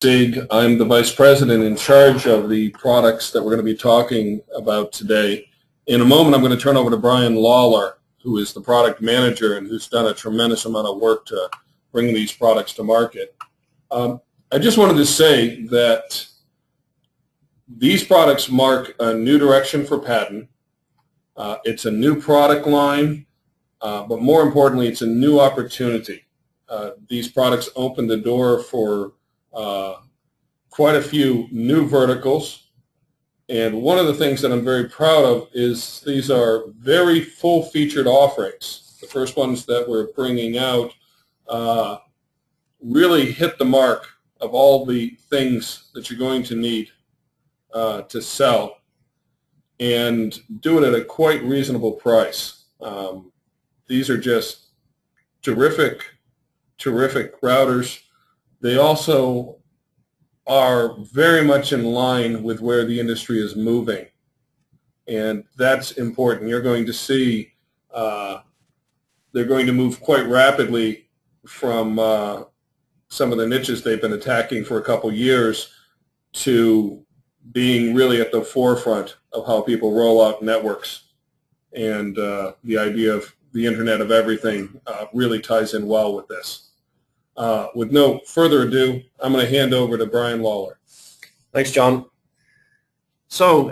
Sig. I'm the Vice President in charge of the products that we're going to be talking about today. In a moment, I'm going to turn over to Brian Lawler, who is the product manager and who's done a tremendous amount of work to bring these products to market. I just wanted to say that these products mark a new direction for Patton. It's a new product line, but more importantly, it's a new opportunity. These products open the door for quite a few new verticals, and one of the things that I'm very proud of is these are very full-featured offerings. The first ones that we're bringing out really hit the mark of all the things that you're going to need to sell, and do it at a quite reasonable price. These are just terrific routers. They also are very much in line with where the industry is moving, and that's important. You're going to see they're going to move quite rapidly from some of the niches they've been attacking for a couple years to being really at the forefront of how people roll out networks, and the idea of the Internet of Everything really ties in well with this. With no further ado, I'm going to hand over to Brian Lawler. Thanks, John. So,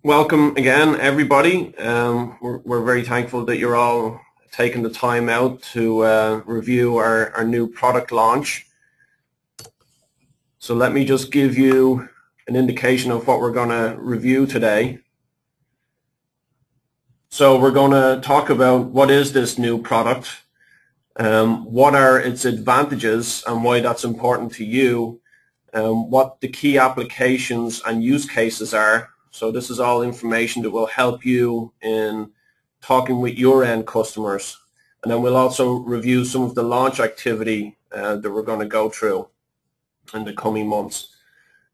welcome again, everybody. We're very thankful that you're all taking the time out to review our new product launch. So let me just give you an indication of what we're going to review today. So we're going to talk about what is this new product, what are its advantages and why that's important to you, what the key applications and use cases are. So this is all information that will help you in talking with your end customers. And then we'll also review some of the launch activity that we're going to go through in the coming months.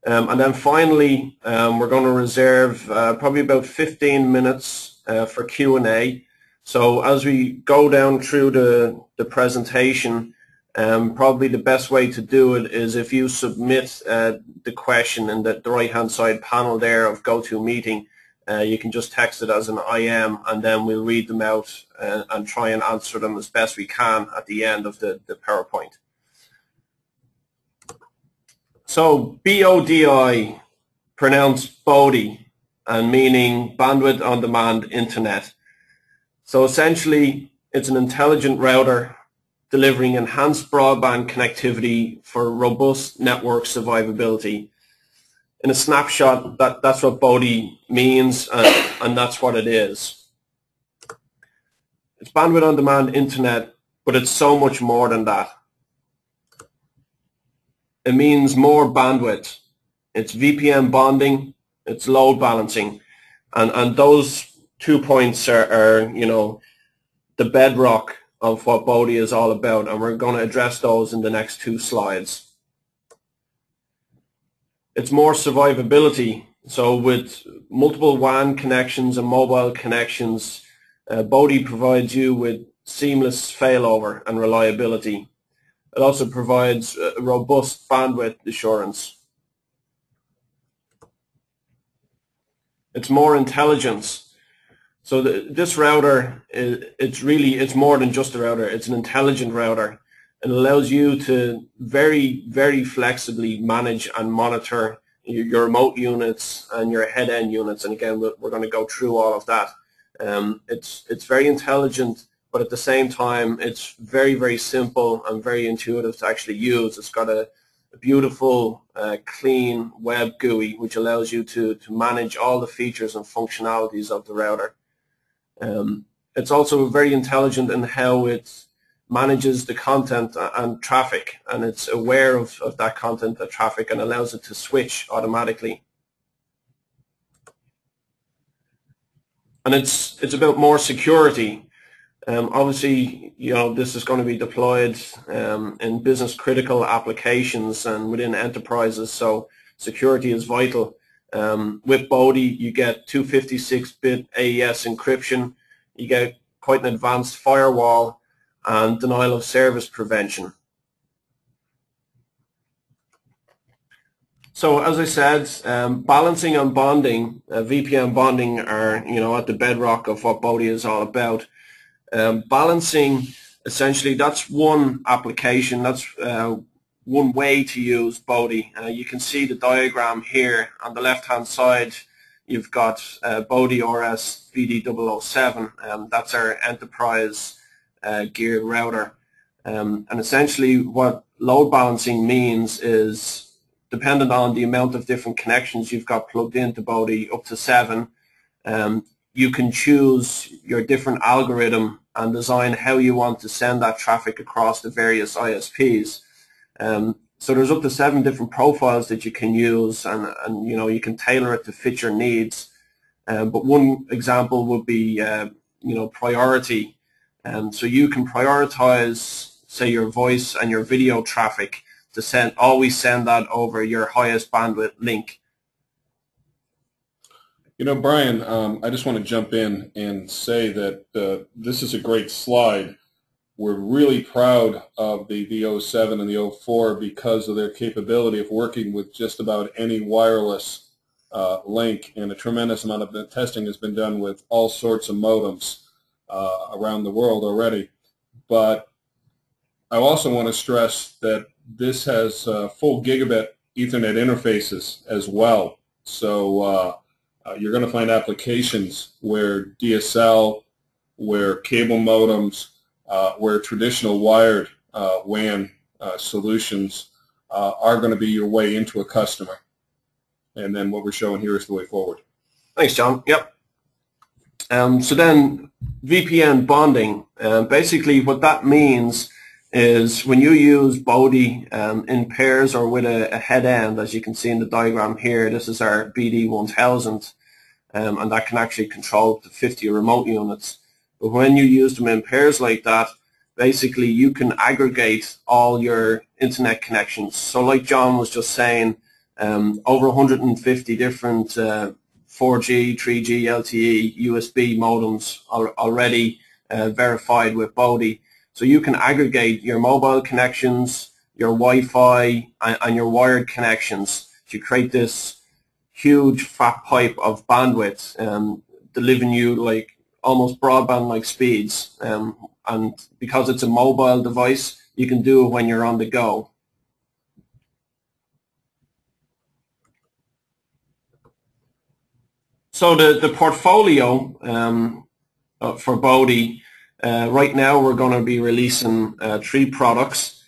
And then finally, we're going to reserve probably about 15 minutes for Q&A. So as we go down through the presentation, probably the best way to do it is if you submit the question in the right-hand side panel there of GoToMeeting, you can just text it as an IM, and then we'll read them out and try and answer them as best we can at the end of the PowerPoint. So BODi, pronounced BODi, and meaning Bandwidth on Demand Internet. So essentially, it's an intelligent router delivering enhanced broadband connectivity for robust network survivability. In a snapshot, that's what BODi means, and that's what it is. It's bandwidth on demand internet, but it's so much more than that. It means more bandwidth. It's VPN bonding, it's load balancing, and those 2 points are you know, the bedrock of what BODi is all about, and we're going to address those in the next 2 slides. It's more survivability. So with multiple WAN connections and mobile connections, BODi provides you with seamless failover and reliability. It also provides robust bandwidth assurance. It's more intelligence. So this router, it's more than just a router. It's an intelligent router. It allows you to very, very flexibly manage and monitor your remote units and your head-end units. And again, we're going to go through all of that. It's very intelligent, but at the same time, it's very, very simple and very intuitive to actually use. It's got a beautiful, clean web GUI, which allows you to manage all the features and functionalities of the router. It's also very intelligent in how it manages the content and traffic, and it's aware of that content and traffic and allows it to switch automatically. And it's about more security. Obviously, you know, this is going to be deployed in business critical applications and within enterprises, so security is vital. With BODi, you get 256-bit AES encryption, you get quite an advanced firewall, and denial of service prevention. So as I said, balancing and bonding, VPN bonding are, at the bedrock of what BODi is all about. Balancing, essentially, that's one application, that's one way to use BODi. You can see the diagram here on the left-hand side. You've got BODi RS BD007, that's our enterprise geared router. And essentially what load balancing means is, dependent on the amount of different connections you've got plugged into BODi, up to 7, you can choose your different algorithm and design how you want to send that traffic across the various ISPs. So there's up to 7 different profiles that you can use, and you can tailor it to fit your needs. But one example would be priority. So you can prioritize, say, your voice and your video traffic to always send that over your highest bandwidth link. Brian, I just want to jump in and say that this is a great slide. We're really proud of the 07 and the 04 because of their capability of working with just about any wireless link, and a tremendous amount of the testing has been done with all sorts of modems around the world already. But I also want to stress that this has full gigabit Ethernet interfaces as well. So you're going to find applications where DSL, where cable modems, where traditional wired WAN solutions are going to be your way into a customer. And then what we're showing here is the way forward. Thanks, John. Yep. So then VPN bonding, basically what that means is when you use BODi in pairs or with a head end, as you can see in the diagram here, this is our BD1000, and that can actually control up to 50 remote units. But when you use them in pairs like that, basically you can aggregate all your internet connections. So like John was just saying, over 150 different 4G, 3G, LTE, USB modems already verified with BODi. So you can aggregate your mobile connections, your Wi-Fi, and your wired connections to create this huge fat pipe of bandwidth, delivering you like almost broadband-like speeds. And because it's a mobile device, you can do it when you're on the go. So the portfolio for BODi, right now we're going to be releasing 3 products.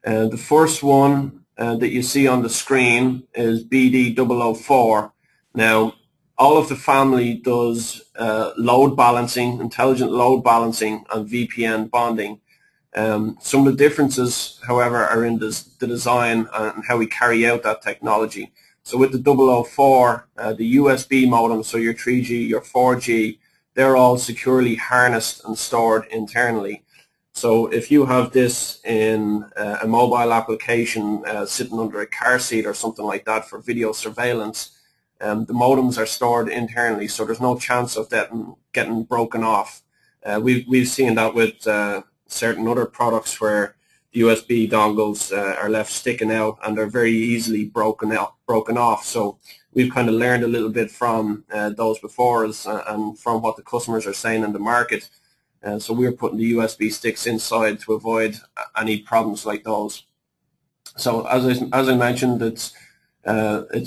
The first one that you see on the screen is BD004. Now, all of the family does load balancing, intelligent load balancing, and VPN bonding. Some of the differences, however, are in the design and how we carry out that technology. So with the 004, the USB modem, so your 3G, your 4G, they're all securely harnessed and stored internally. So if you have this in a mobile application sitting under a car seat or something like that for video surveillance, the modems are stored internally, so there's no chance of that getting broken off. We've seen that with certain other products where the USB dongles are left sticking out and they're very easily broken off. So we've kind of learned a little bit from those before us and from what the customers are saying in the market. So we're putting the USB sticks inside to avoid any problems like those. So as I mentioned, it's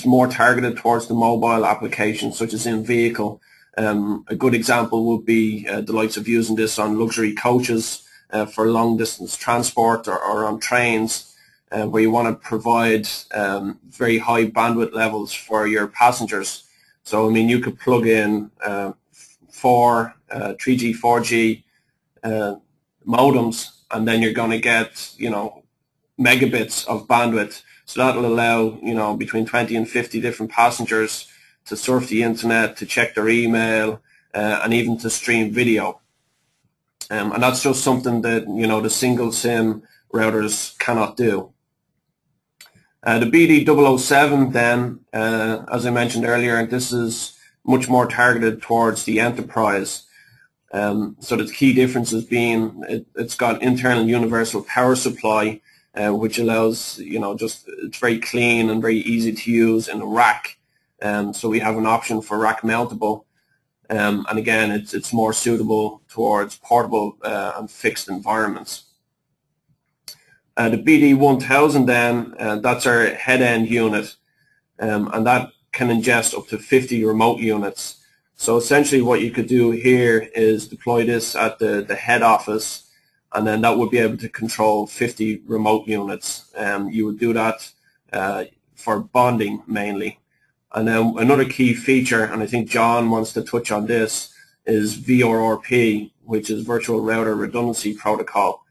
more targeted towards the mobile applications, such as in vehicle. A good example would be the likes of using this on luxury coaches for long distance transport, or on trains, where you want to provide very high bandwidth levels for your passengers. So I mean, you could plug in 3G, 4G modems, and then you're going to get megabits of bandwidth. So that'll allow between 20 and 50 different passengers to surf the internet, to check their email, and even to stream video. And that's just something that the single SIM routers cannot do. The BD007 then, as I mentioned earlier, this is much more targeted towards the enterprise. So the key differences being it's got internal universal power supply, which allows, just it's very clean and very easy to use in a rack. So we have an option for rack mountable. And again, it's more suitable towards portable and fixed environments. The BD 1000 then, that's our head end unit, and that can ingest up to 50 remote units. So essentially what you could do here is deploy this at the head office, and then that would be able to control 50 remote units. You would do that for bonding mainly. And then another key feature, and I think John wants to touch on this, is VRRP, which is Virtual Router Redundancy Protocol.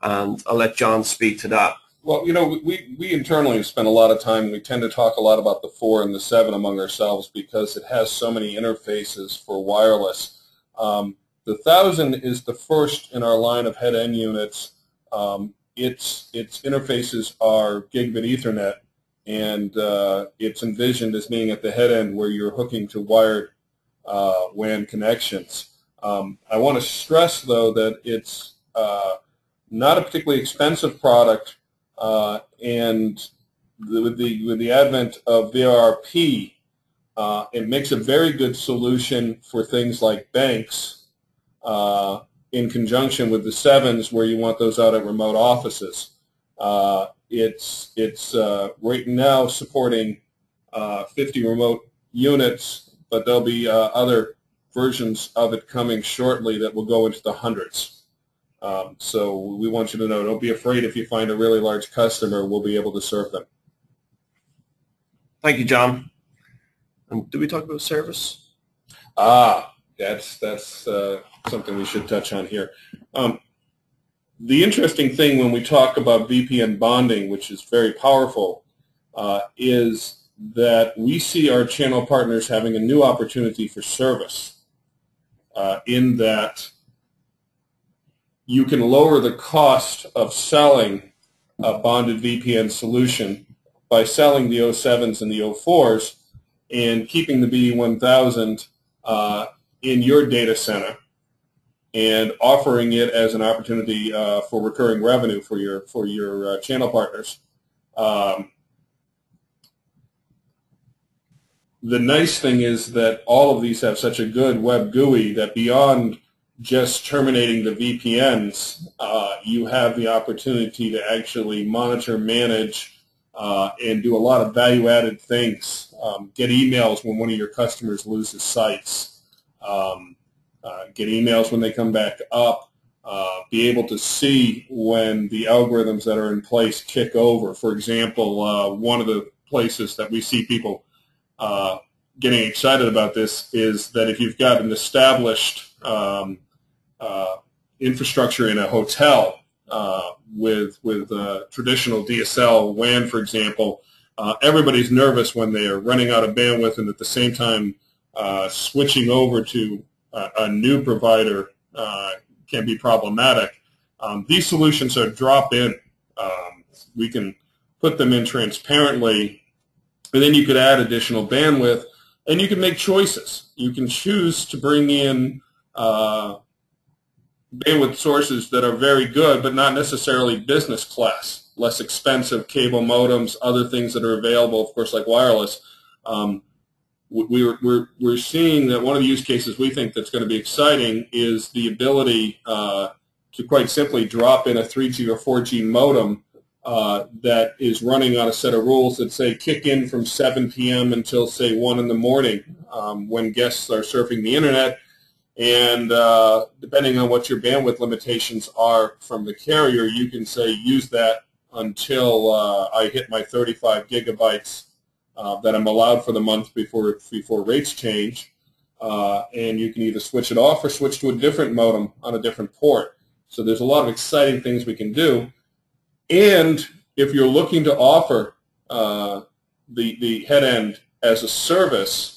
And I'll let John speak to that. Well, we internally have spent a lot of time. We tend to talk a lot about the 4 and the 7 among ourselves because it has so many interfaces for wireless. The 1000 is the first in our line of head-end units. Its interfaces are gigabit Ethernet, and it's envisioned as being at the head end where you're hooking to wired WAN connections. I want to stress, though, that it's not a particularly expensive product, and with the advent of VRP, it makes a very good solution for things like banks in conjunction with the 7s where you want those out at remote offices. It's right now supporting 50 remote units, but there'll be other versions of it coming shortly that will go into the hundreds. So we want you to know, don't be afraid if you find a really large customer, we'll be able to serve them. Thank you, John. And did we talk about service? That's something we should touch on here. The interesting thing when we talk about VPN bonding, which is very powerful, is that we see our channel partners having a new opportunity for service in that you can lower the cost of selling a bonded VPN solution by selling the 07s and the 04s and keeping the BD 1000 in your data center and offering it as an opportunity for recurring revenue for your channel partners. The nice thing is that all of these have such a good web GUI that beyond just terminating the VPNs, you have the opportunity to actually monitor, manage, and do a lot of value-added things. Get emails when one of your customers loses sites. Get emails when they come back up. Be able to see when the algorithms that are in place kick over. For example, one of the places that we see people getting excited about this is that if you've got an established infrastructure in a hotel with traditional DSL WAN, for example, everybody's nervous when they are running out of bandwidth and at the same time switching over to a new provider can be problematic. These solutions are drop-in. We can put them in transparently, and then you could add additional bandwidth, and you can make choices. You can choose to bring in bandwidth sources that are very good, but not necessarily business class, less expensive cable modems, other things that are available, of course, like wireless. We're seeing that one of the use cases we think that's going to be exciting is the ability to quite simply drop in a 3G or 4G modem that is running on a set of rules that say kick in from 7 p.m. until, say, 1 in the morning when guests are surfing the internet. And depending on what your bandwidth limitations are from the carrier, you can say use that until I hit my 35 gigabytes that I'm allowed for the month before rates change. And you can either switch it off or switch to a different modem on a different port. So there's a lot of exciting things we can do. And if you're looking to offer the head end as a service,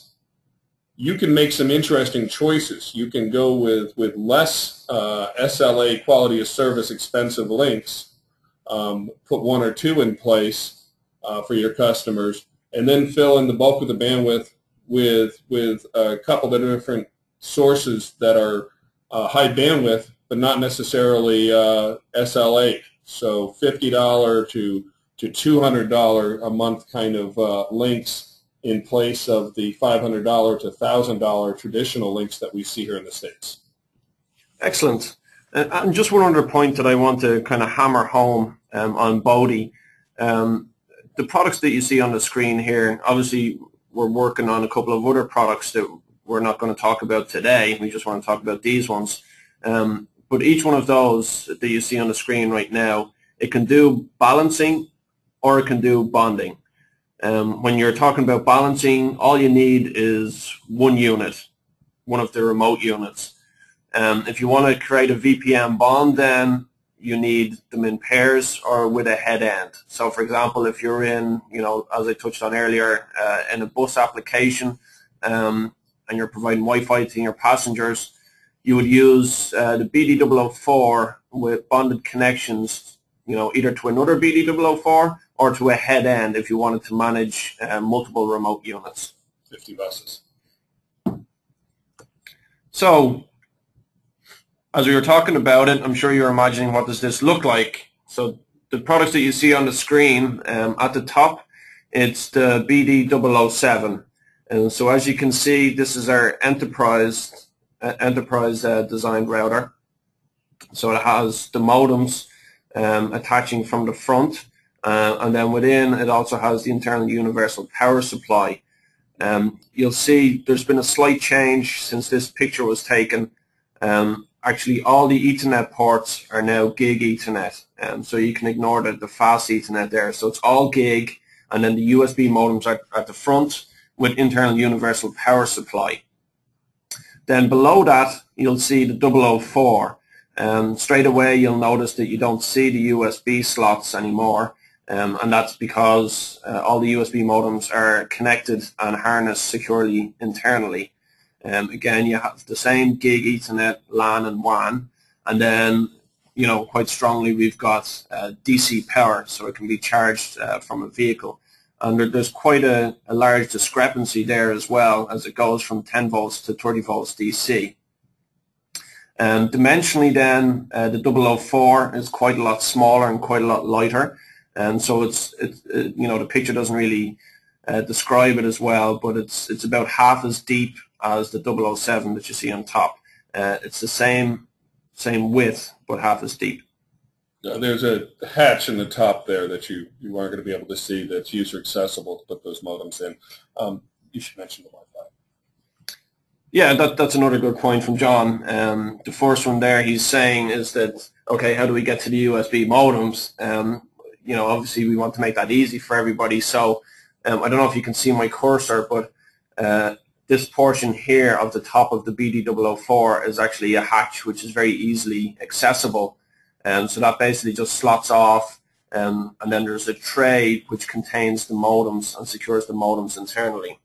you can make some interesting choices. You can go with less SLA, quality of service, expensive links, put 1 or 2 in place for your customers, and then fill in the bulk of the bandwidth with a couple of different sources that are high bandwidth, but not necessarily SLA. So $50 to $200 a month kind of links in place of the $500 to $1,000 traditional links that we see here in the States. Excellent. And just one other point that I want to kind of hammer home on BODi. The products that you see on the screen here, obviously we're working on a couple of other products that we're not going to talk about today. We just want to talk about these ones. But each one of those that you see on the screen right now, it can do balancing or it can do bonding. When you're talking about balancing, all you need is one unit, one of the remote units. If you want to create a VPN bond, then you need them in pairs or with a head end. So for example, if you're in, as I touched on earlier, in a bus application and you're providing Wi-Fi to your passengers, you would use the BD004 with bonded connections, either to another BD004 or to a head end if you wanted to manage multiple remote units. 50 buses. So, as we were talking about it, I'm sure you're imagining what does this look like. So the products that you see on the screen at the top, it's the BD007. And so as you can see, this is our enterprise designed router. So it has the modems attaching from the front, and then within it also has the internal universal power supply. You'll see there's been a slight change since this picture was taken. Actually, all the Ethernet ports are now gig Ethernet, so you can ignore the fast Ethernet there. So it's all gig, and then the USB modems are at the front with internal universal power supply. Then below that, you'll see the 004. Straight away, you'll notice that you don't see the USB slots anymore, and that's because all the USB modems are connected and harnessed securely internally. Again, you have the same gig Ethernet, LAN and WAN, and then, quite strongly we've got DC power, so it can be charged from a vehicle. And there's quite a large discrepancy there as well, as it goes from 10 volts to 30 volts DC. Dimensionally then, the 004 is quite a lot smaller and quite a lot lighter, and so the picture doesn't really describe it as well, but it's about half as deep as the 007 that you see on top. It's the same width, but half as deep. There's a hatch in the top there that you aren't going to be able to see that's user accessible to put those modems in. You should mention the Wi-Fi. Yeah, that's another good point from John. The first one there he's saying is that, okay, how do we get to the USB modems? Obviously we want to make that easy for everybody. So I don't know if you can see my cursor, but this portion here of the top of the BD004 is actually a hatch which is very easily accessible. So that basically just slots off, and then there's a tray which contains the modems and secures the modems internally.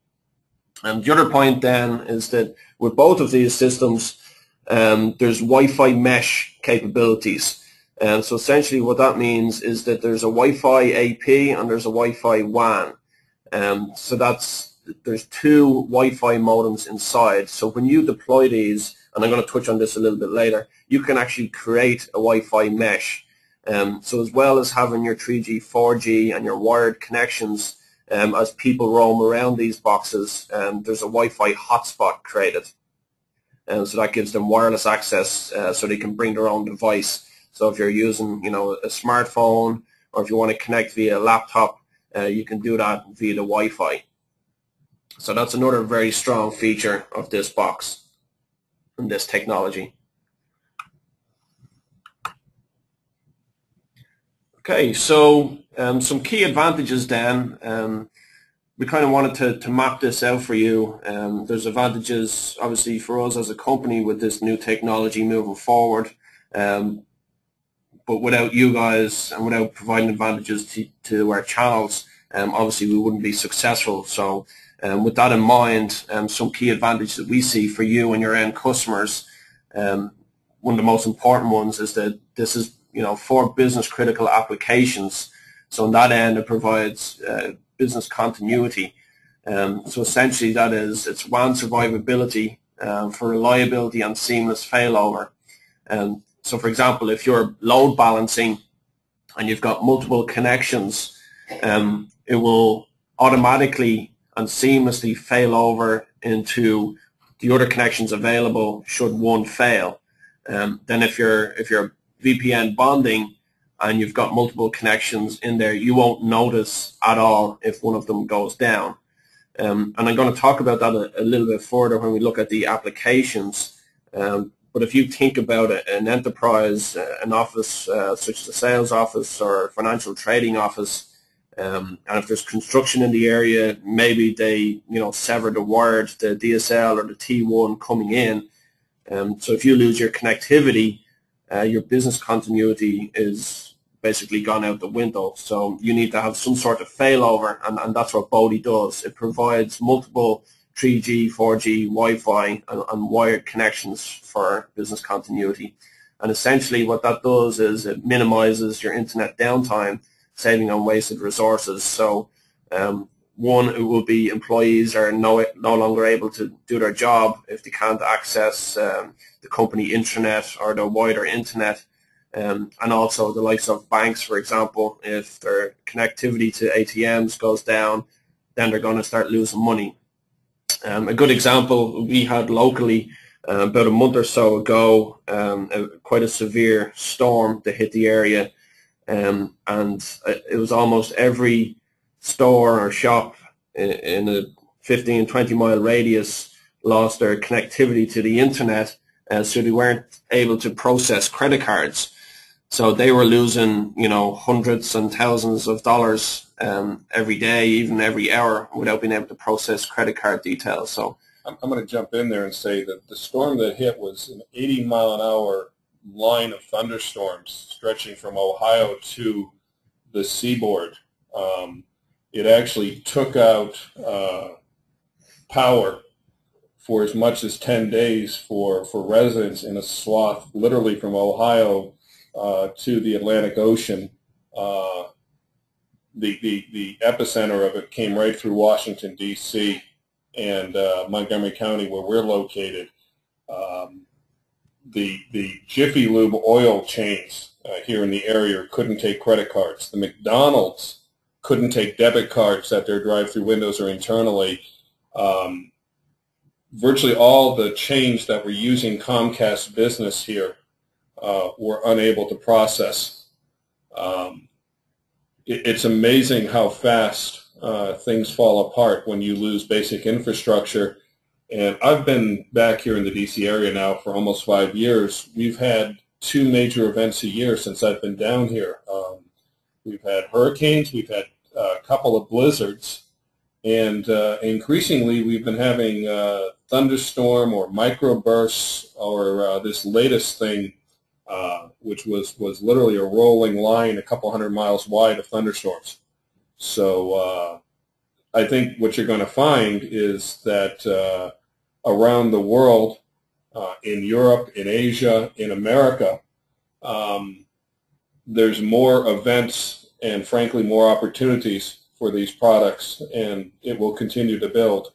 And the other point then is that with both of these systems, there's Wi-Fi mesh capabilities. And so essentially what that means is that there's a Wi-Fi AP and there's a Wi-Fi WAN. So there's two Wi-Fi modems inside. So when you deploy these, and I'm going to touch on this a little bit later, you can actually create a Wi-Fi mesh. So as well as having your 3G, 4G and your wired connections, as people roam around these boxes, there's a Wi-Fi hotspot created. And so that gives them wireless access so they can bring their own device. So if you're using, a smartphone, or if you want to connect via a laptop, you can do that via the Wi-Fi. So that's another very strong feature of this box and this technology. Okay, so some key advantages then. We kind of wanted to map this out for you. There's advantages, obviously, for us as a company with this new technology moving forward. But without you guys and without providing advantages to our channels, obviously we wouldn't be successful. So with that in mind, some key advantages that we see for you and your end customers, one of the most important ones is that this is for business critical applications. So on that end, it provides business continuity. So essentially that is, it's WAN survivability for reliability and seamless failover. So for example, if you're load balancing and you've got multiple connections, it will automatically and seamlessly fail over into the other connections available should one fail. Then if you're VPN bonding and you've got multiple connections in there, you won't notice at all if one of them goes down. And I'm going to talk about that a little bit further when we look at the applications. But if you think about an enterprise, an office such as a sales office or financial trading office, and if there's construction in the area, maybe they sever the wire, the DSL or the T1 coming in. So if you lose your connectivity, your business continuity is basically gone out the window. So you need to have some sort of failover, and that's what BODi does. It provides multiple 3G, 4G, Wi-Fi, and wired connections for business continuity. And essentially what that does is it minimizes your internet downtime, saving on wasted resources. So one, it will be employees are no longer able to do their job if they can't access the company intranet or the wider internet. And also the likes of banks, for example, if their connectivity to ATMs goes down, then they're going to start losing money. A good example we had locally about a month or so ago, quite a severe storm that hit the area, and it was almost every store or shop in a 15-20 mile radius lost their connectivity to the internet, so they weren't able to process credit cards. So they were losing, hundreds and thousands of dollars every day, even every hour, without being able to process credit card details. So I'm going to jump in there and say that the storm that hit was an 80-mile-an-hour line of thunderstorms stretching from Ohio to the seaboard. It actually took out power for as much as 10 days for residents in a swath literally from Ohio to the Atlantic Ocean. The epicenter of it came right through Washington, D.C. and Montgomery County, where we're located. The Jiffy Lube oil chains here in the area couldn't take credit cards. The McDonald's couldn't take debit cards at their drive-through windows or internally. Virtually all the chains that were using Comcast Business here were unable to process. It's amazing how fast things fall apart when you lose basic infrastructure. And I've been back here in the D.C. area now for almost 5 years. We've had 2 major events a year since I've been down here. We've had hurricanes, we've had a couple of blizzards, and increasingly we've been having thunderstorm or microbursts or this latest thing, which was literally a rolling line a couple hundred miles wide of thunderstorms. So I think what you're going to find is that around the world, in Europe, in Asia, in America, there's more events and frankly more opportunities for these products, and it will continue to build.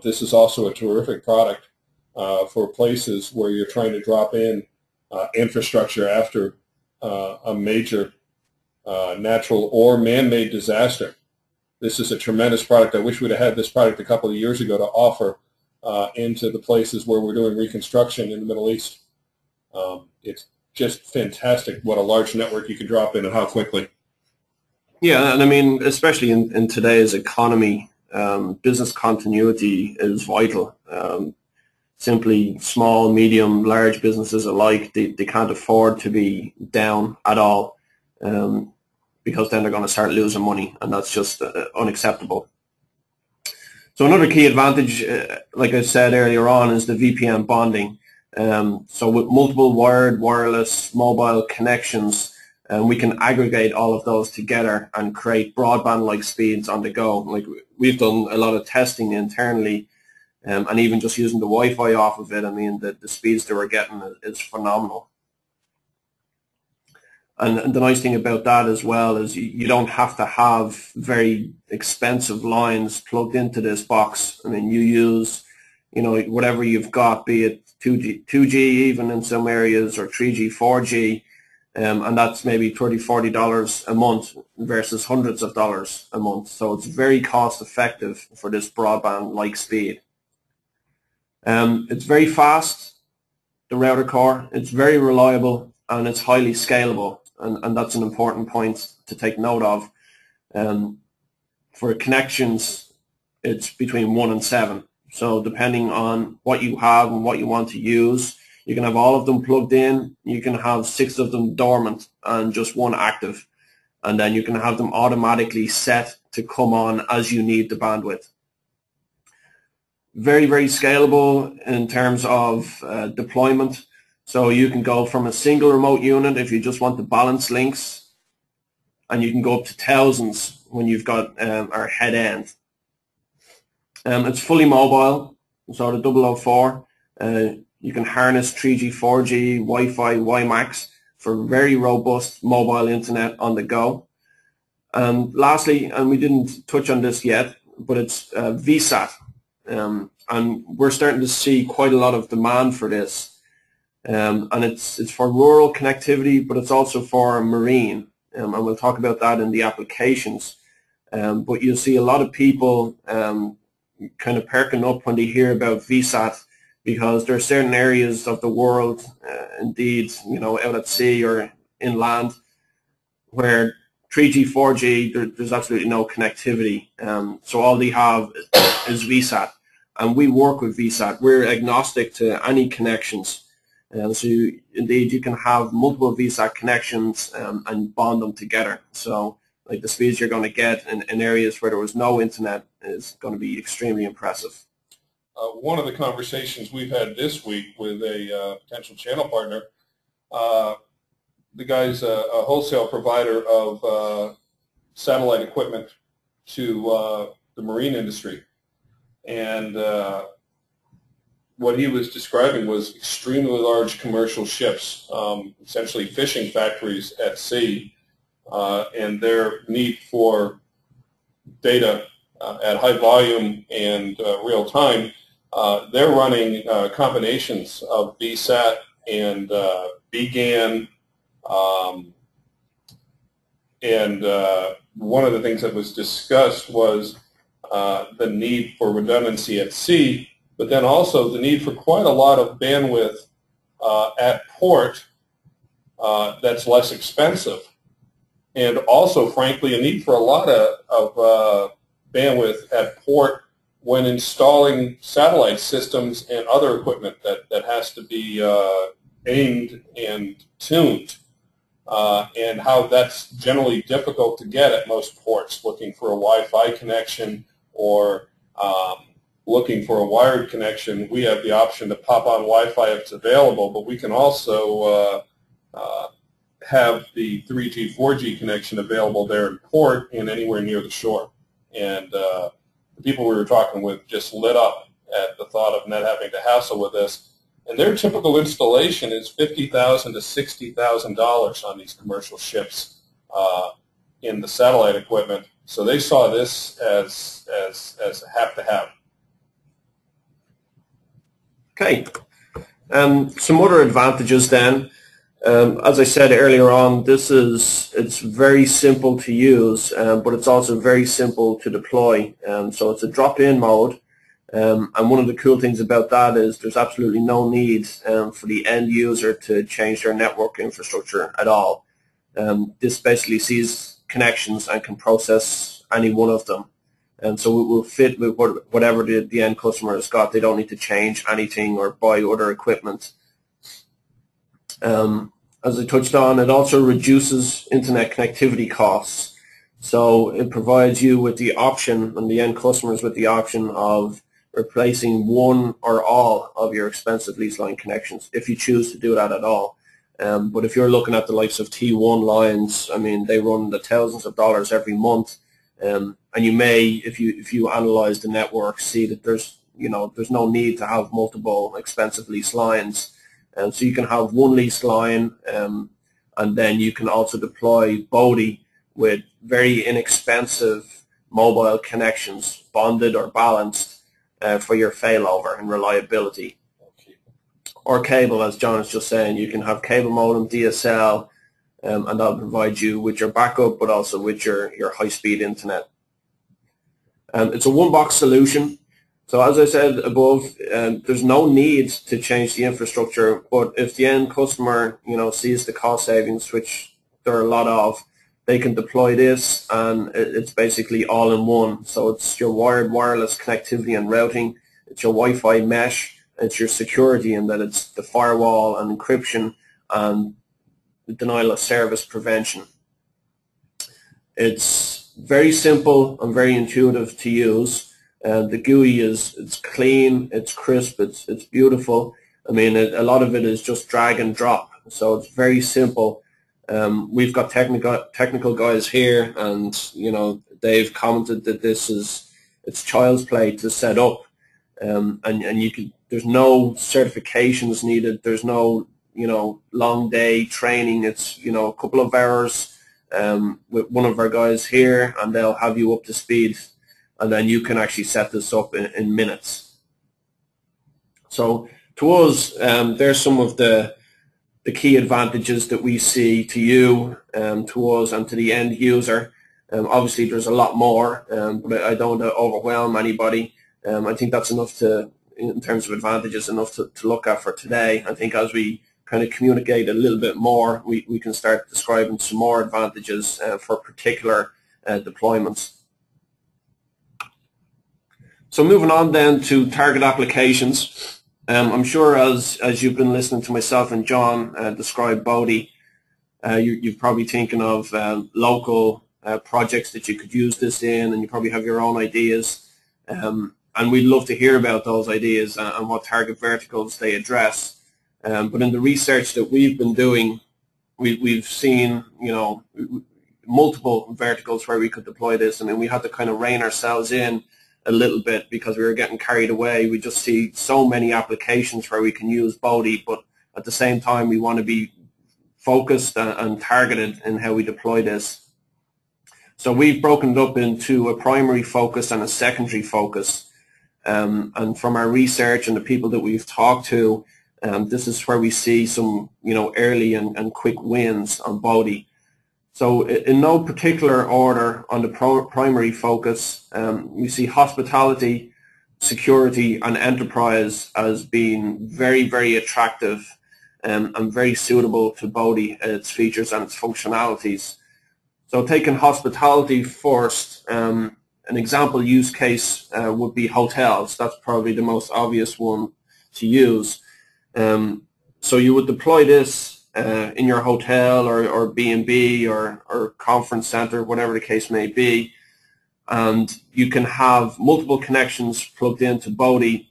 This is also a terrific product for places where you're trying to drop in infrastructure after a major natural or man-made disaster. This is a tremendous product. I wish we'd have had this product a couple of years ago to offer into the places where we're doing reconstruction in the Middle East. It's just fantastic what a large network you can drop in and how quickly. yeah, and I mean, especially in today's economy, business continuity is vital. Simply small, medium, large businesses alike, they can't afford to be down at all, because then they're going to start losing money, and that's just unacceptable. So another key advantage, like I said earlier on, is the VPN bonding. So with multiple wired, wireless, mobile connections, we can aggregate all of those together and create broadband-like speeds on the go. Like we've done a lot of testing internally, and even just using the Wi-Fi off of it, I mean, the speeds that we're getting is phenomenal. And the nice thing about that as well is you don't have to have very expensive lines plugged into this box. I mean, you use, whatever you've got, be it 2G even in some areas, or 3G, 4G, and that's maybe $30–40 a month versus hundreds of dollars a month. So it's very cost effective for this broadband like speed. It's very fast, the router core. It's very reliable and it's highly scalable, and that's an important point to take note of. For connections, it's between 1 and 7. So depending on what you have and what you want to use, you can have all of them plugged in, you can have 6 of them dormant and just 1 active, and then you can have them automatically set to come on as you need the bandwidth. Very, very scalable in terms of deployment. So you can go from a single remote unit if you just want the balance links, and you can go up to thousands when you've got our head end. It's fully mobile, so the 004. You can harness 3G, 4G, Wi-Fi, WiMAX for very robust mobile internet on the go. Lastly, and we didn't touch on this yet, but it's VSAT. And we're starting to see quite a lot of demand for this. And it's for rural connectivity, but it's also for marine. And we'll talk about that in the applications. But you'll see a lot of people kind of perking up when they hear about VSAT, because there are certain areas of the world, indeed, out at sea or inland, where 3G, 4G, there's absolutely no connectivity. So all they have is VSAT. And we work with VSAT. We're agnostic to any connections. So indeed, you can have multiple VSAT connections and bond them together. So like the speeds you're going to get in areas where there was no internet is going to be extremely impressive. One of the conversations we've had this week with a potential channel partner, the guy's a wholesale provider of satellite equipment to the marine industry. And what he was describing was extremely large commercial ships, essentially fishing factories at sea, and their need for data at high volume and real time. They're running combinations of VSAT and BGAN, and one of the things that was discussed was the need for redundancy at sea, but then also the need for quite a lot of bandwidth at port that's less expensive, and also, frankly, a need for a lot of bandwidth at port when installing satellite systems and other equipment that has to be aimed and tuned, and how that's generally difficult to get at most ports, looking for a Wi-Fi connection or looking for a wired connection. We have the option to pop on Wi-Fi if it's available, but we can also have the 3G, 4G connection available there in port and anywhere near the shore. And the people we were talking with just lit up at the thought of not having to hassle with this. And their typical installation is $50,000 to $60,000 on these commercial ships in the satellite equipment. So they saw this as a have-to-have. Okay. Some other advantages then. As I said earlier on, it's very simple to use, but it's also very simple to deploy. So it's a drop-in mode, and one of the cool things about that is there's absolutely no need for the end user to change their network infrastructure at all. This basically sees connections and can process any one of them. And so it will fit with whatever the end customer has got. They don't need to change anything or buy other equipment. As I touched on, it also reduces internet connectivity costs. So it provides you with the option, and the end customers with the option of replacing one or all of your expensive lease line connections, if you choose to do that at all. But if you're looking at the likes of T1 lines, I mean, they run the thousands of dollars every month. And you may, if you analyze the network, see that there's no need to have multiple expensive lease lines. So you can have one lease line, and then you can also deploy BODi with very inexpensive mobile connections, bonded or balanced, for your failover and reliability. Or cable, as John is just saying. You can have cable modem, DSL, and that'll provide you with your backup, but also with your high-speed internet. It's a one-box solution. So as I said above, there's no need to change the infrastructure, but if the end customer, sees the cost savings, which there are a lot of, they can deploy this, and it's basically all in one. So it's your wired wireless connectivity and routing, it's your Wi-Fi mesh, it's your security, and that it's the firewall and encryption and denial of service prevention. It's very simple and very intuitive to use. The GUI it's clean, it's crisp, it's beautiful. I mean, a lot of it is just drag and drop, so it's very simple. We've got technical guys here, and they've commented that it's child's play to set up, and there's no certifications needed. There's no long day training. It's a couple of hours with one of our guys here, and they'll have you up to speed, and then you can actually set this up in minutes. So to us, there's some of the key advantages that we see to you, to us, and to the end user. Obviously, there's a lot more, but I don't want to overwhelm anybody. I think that's enough in terms of advantages, enough to look at for today. I think as we kind of communicate a little bit more, we can start describing some more advantages for particular deployments. So moving on then to target applications. I'm sure as you've been listening to myself and John describe BODi, you're probably thinking of local projects that you could use this in, and you probably have your own ideas. And we'd love to hear about those ideas and what target verticals they address. But in the research that we've been doing, we've seen multiple verticals where we could deploy this. I mean, we had to kind of rein ourselves in a little bit because we were getting carried away. We just see so many applications where we can use BODi, but at the same time we want to be focused and targeted in how we deploy this. So we've broken it up into a primary focus and a secondary focus. And from our research and the people that we've talked to, this is where we see some early and quick wins on BODi. So in no particular order on the primary focus, we see hospitality, security, and enterprise as being very, very attractive and very suitable to BODi, its features and its functionalities. So taking hospitality first, an example use case would be hotels. That's probably the most obvious one to use. So you would deploy this in your hotel or B&B or conference center, whatever the case may be, and you can have multiple connections plugged into BODi,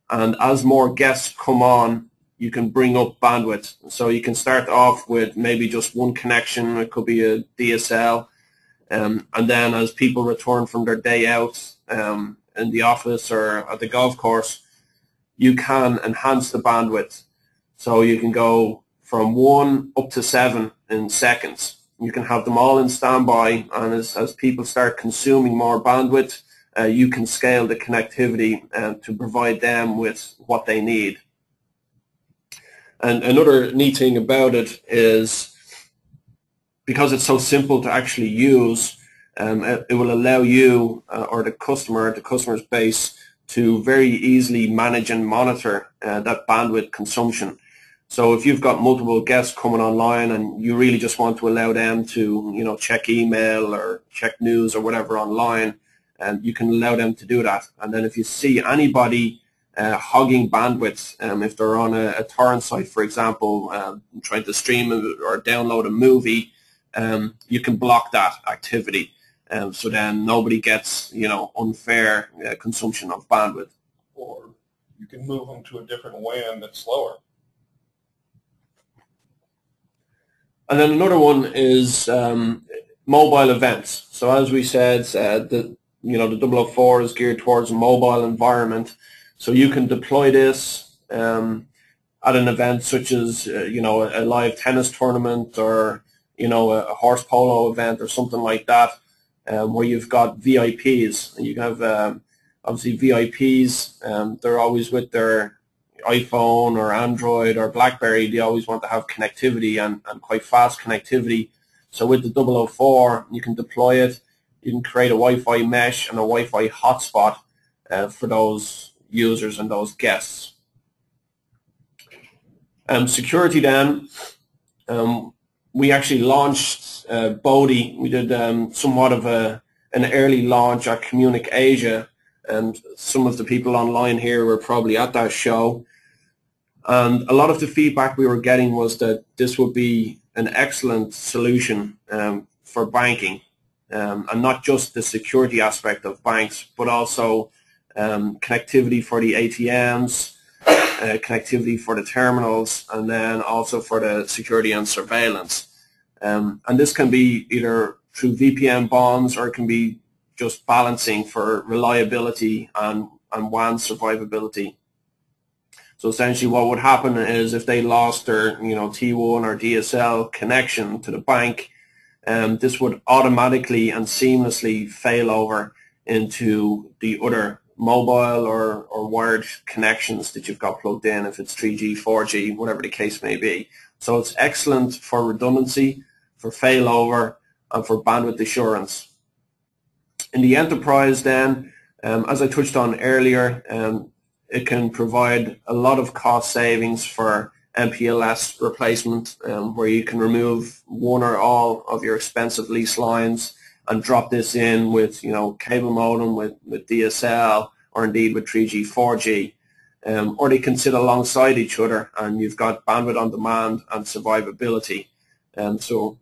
and as more guests come on, you can bring up bandwidth. So you can start off with maybe just one connection. It could be a DSL, and then as people return from their day out in the office or at the golf course, you can enhance the bandwidth. So you can go from 1 up to 7 in seconds. You can have them all in standby, and as people start consuming more bandwidth, you can scale the connectivity to provide them with what they need. And another neat thing about it is, because it's so simple to actually use, it will allow you or the customer's base to very easily manage and monitor that bandwidth consumption. So if you've got multiple guests coming online and you really just want to allow them to, check email or check news or whatever online, you can allow them to do that. And then if you see anybody hogging bandwidth, if they're on a torrent site, for example, trying to stream or download a movie, you can block that activity. So then nobody gets, unfair consumption of bandwidth. Or you can move them to a different WAN that's slower. And then another one is mobile events. So as we said, the 004 is geared towards a mobile environment. So you can deploy this at an event such as a live tennis tournament or a horse polo event or something like that, where you've got VIPs. And you can have obviously VIPs. They're always with their iPhone or Android or BlackBerry, they always want to have connectivity and quite fast connectivity. So with the 004, you can deploy it. You can create a Wi-Fi mesh and a Wi-Fi hotspot for those users and those guests. Security then, we actually launched BODi. We did somewhat of an early launch at Communic Asia, and some of the people online here were probably at that show. And a lot of the feedback we were getting was that this would be an excellent solution for banking, and not just the security aspect of banks, but also connectivity for the ATMs, connectivity for the terminals, and then also for the security and surveillance. And this can be either through VPN bonds, or it can be just balancing for reliability and WAN survivability. So essentially what would happen is if they lost their T1 or DSL connection to the bank, this would automatically and seamlessly fail over into the other mobile or wired connections that you've got plugged in, if it's 3G, 4G, whatever the case may be. So it's excellent for redundancy, for failover, and for bandwidth assurance. In the enterprise then, as I touched on earlier, it can provide a lot of cost savings for MPLS replacement, where you can remove one or all of your expensive lease lines and drop this in with cable modem, with DSL, or indeed with 3G, 4G. Or they can sit alongside each other, and you've got bandwidth on demand and survivability. So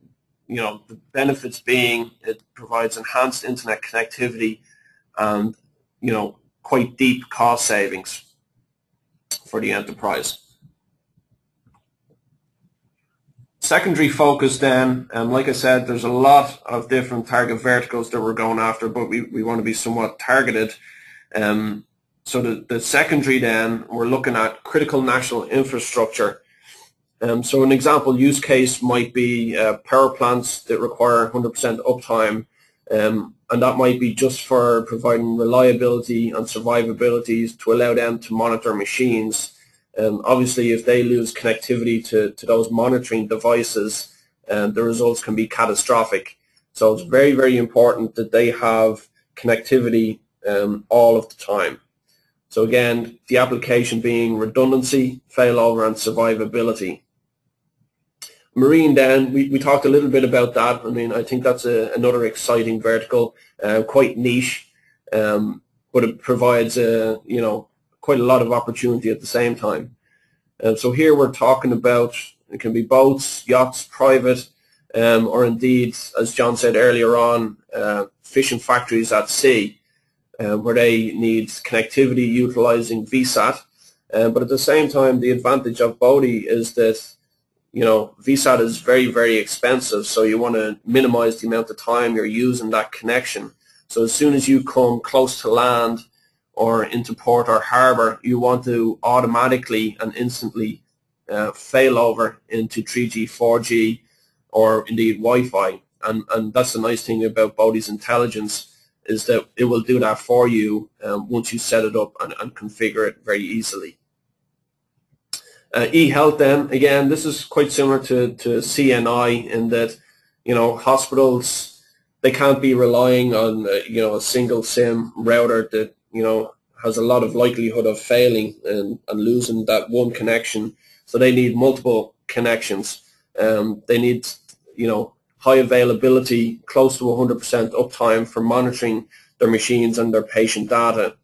the benefits being it provides enhanced internet connectivity and quite deep cost savings for the enterprise. Secondary focus then, like I said, there's a lot of different target verticals that we're going after, but we want to be somewhat targeted. So the secondary then, we're looking at critical national infrastructure. So an example use case might be power plants that require 100% uptime, and that might be just for providing reliability and survivability to allow them to monitor machines. Obviously, if they lose connectivity to those monitoring devices, the results can be catastrophic. So it's very, very important that they have connectivity all of the time. So again, the application being redundancy, failover, and survivability. Marine then, we talked a little bit about that. I mean, I think that's another exciting vertical, quite niche, but it provides quite a lot of opportunity at the same time. So here we're talking about, it can be boats, yachts, private, or indeed, as John said earlier on, fishing factories at sea, where they need connectivity utilizing VSAT. But at the same time, the advantage of BODi is that VSAT is very, very expensive, so you want to minimize the amount of time you're using that connection. So as soon as you come close to land or into port or harbor, you want to automatically and instantly fail over into 3G, 4G, or indeed Wi-Fi. And that's the nice thing about BODi's intelligence, is that it will do that for you once you set it up and configure it very easily. E-health then, again, this is quite similar to CNI in that, hospitals, they can't be relying on, a single SIM router that, has a lot of likelihood of failing and losing that one connection. So they need multiple connections. They need, high availability, close to 100% uptime for monitoring their machines and their patient data.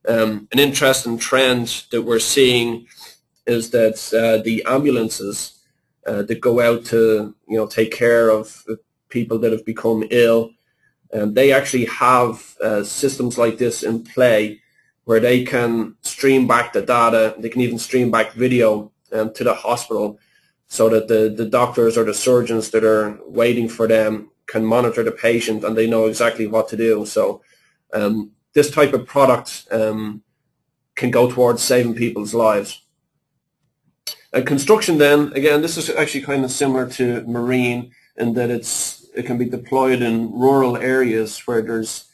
An interesting trend that we're seeing is that the ambulances that go out to take care of people that have become ill, they actually have systems like this in play where they can stream back the data. They can even stream back video to the hospital, so that the doctors or the surgeons that are waiting for them can monitor the patient and they know exactly what to do. So this type of product can go towards saving people's lives. Construction then, again, this is actually kind of similar to marine in that it can be deployed in rural areas where there's,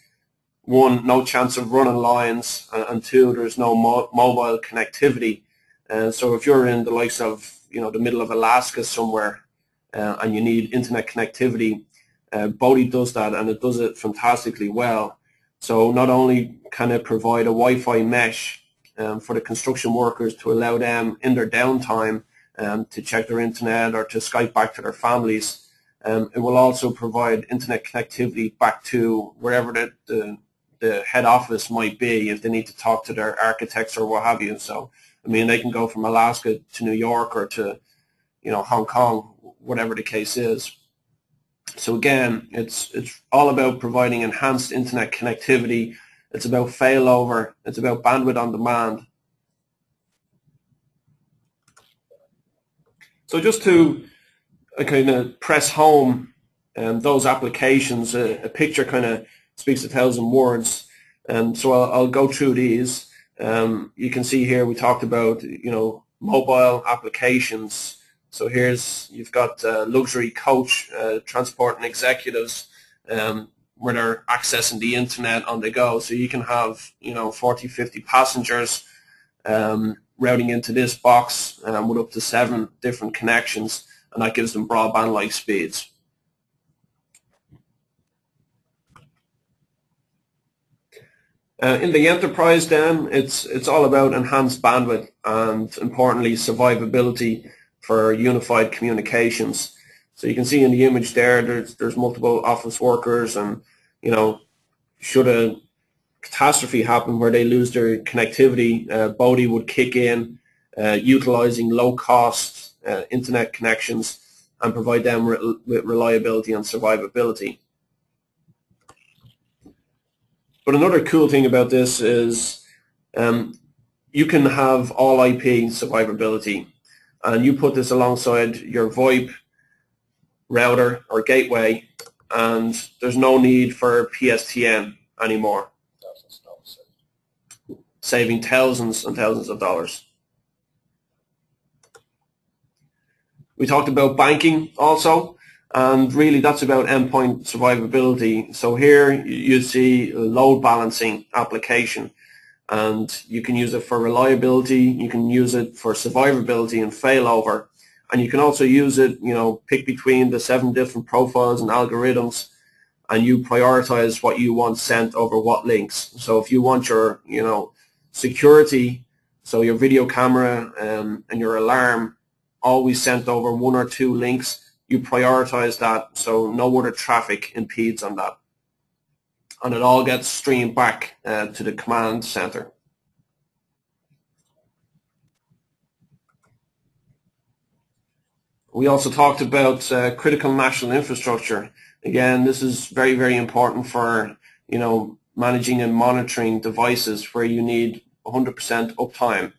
one, no chance of running lines, and two, there's no mobile connectivity. So if you're in the likes of, the middle of Alaska somewhere, and you need internet connectivity, BODi does that, and it does it fantastically well. So not only can it provide a Wi-Fi mesh for the construction workers to allow them in their downtime to check their internet or to Skype back to their families, it will also provide internet connectivity back to wherever the head office might be if they need to talk to their architects or what have you. So, I mean, they can go from Alaska to New York or to, Hong Kong, whatever the case is. So again, it's all about providing enhanced internet connectivity. It's about failover. It's about bandwidth on demand. So just to kind of press home those applications, a picture kind of speaks 1,000 words. So I'll go through these. You can see here we talked about, mobile applications. So you've got luxury coach transporting executives where they're accessing the internet on the go. So you can have 40, 50 passengers routing into this box with up to 7 different connections, and that gives them broadband-like speeds. In the enterprise then, it's all about enhanced bandwidth and, importantly, survivability for unified communications. So you can see in the image there's multiple office workers, and should a catastrophe happen where they lose their connectivity, BODi would kick in, utilizing low-cost internet connections and provide them with reliability and survivability. But another cool thing about this is you can have all IP survivability, and you put this alongside your VoIP router or gateway, and there's no need for PSTN anymore, saving thousands and thousands of dollars. We talked about banking also, and really that's about endpoint survivability. So here you see a load balancing application, and you can use it for reliability, you can use it for survivability and failover, and you can also use it, pick between the 7 different profiles and algorithms, and you prioritize what you want sent over what links. So if you want your, security, so your video camera and your alarm always sent over 1 or 2 links, you prioritize that so no other traffic impedes on that. And it all gets streamed back to the command center. We also talked about critical national infrastructure. Again, this is very, very important for, managing and monitoring devices where you need 100% uptime.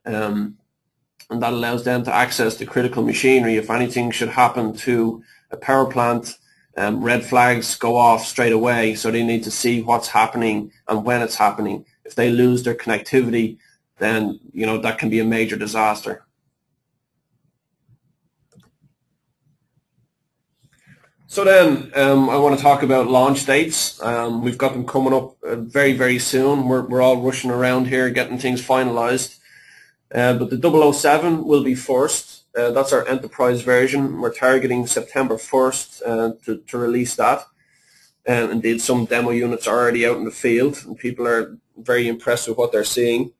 And that allows them to access the critical machinery. If anything should happen to a power plant, red flags go off straight away, so they need to see what's happening and when it's happening. If they lose their connectivity, then that can be a major disaster. So then I want to talk about launch dates. We've got them coming up very, very soon. We're all rushing around here getting things finalized. But the 007 will be first. That's our enterprise version. We're targeting September 1st to release that. Indeed, some demo units are already out in the field, and people are very impressed with what they're seeing.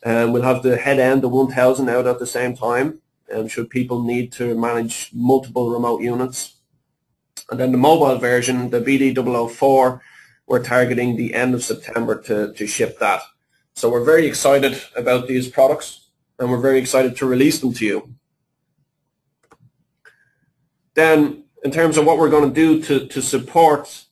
We'll have the head end, the 1000, out at the same time, should people need to manage multiple remote units. And then the mobile version, the BD 004, we're targeting the end of September to ship that. So we're very excited about these products, and we're very excited to release them to you. Then, in terms of what we're going to do to support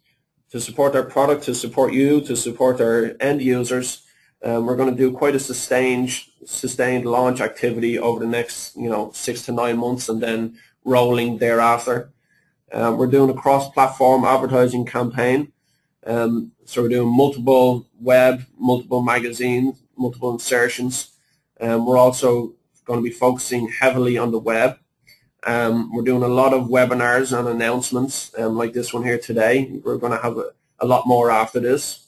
our product, to support you, to support our end users, we're going to do quite a sustained launch activity over the next 6 to 9 months, and then rolling thereafter. We're doing a cross-platform advertising campaign. So we're doing multiple web, multiple magazines, multiple insertions. We're also going to be focusing heavily on the web. We're doing a lot of webinars and announcements like this one here today. We're going to have a lot more after this.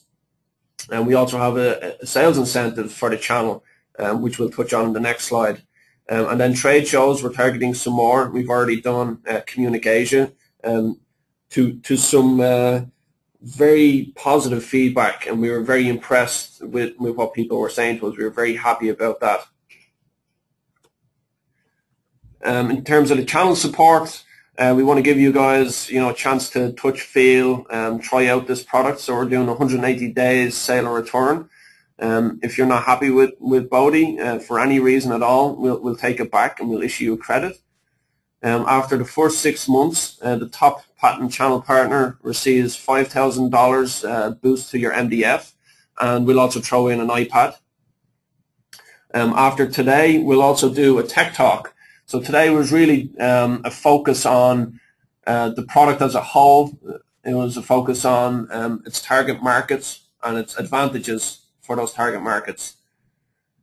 And we also have a sales incentive for the channel which we'll touch on in the next slide. And then trade shows, we're targeting some more. We've already done communication to some very positive feedback, and we were very impressed with what people were saying to us. We were very happy about that. In terms of the channel support, we want to give you guys, a chance to touch, feel, try out this product. So we're doing 180 days sale or return. If you're not happy with BODi for any reason at all, we'll take it back and we'll issue you a credit. After the first 6 months, the top patent channel partner receives $5,000 boost to your MDF, and we'll also throw in an iPad. After today, we'll also do a tech talk. So today was really a focus on the product as a whole. It was a focus on its target markets and its advantages for those target markets.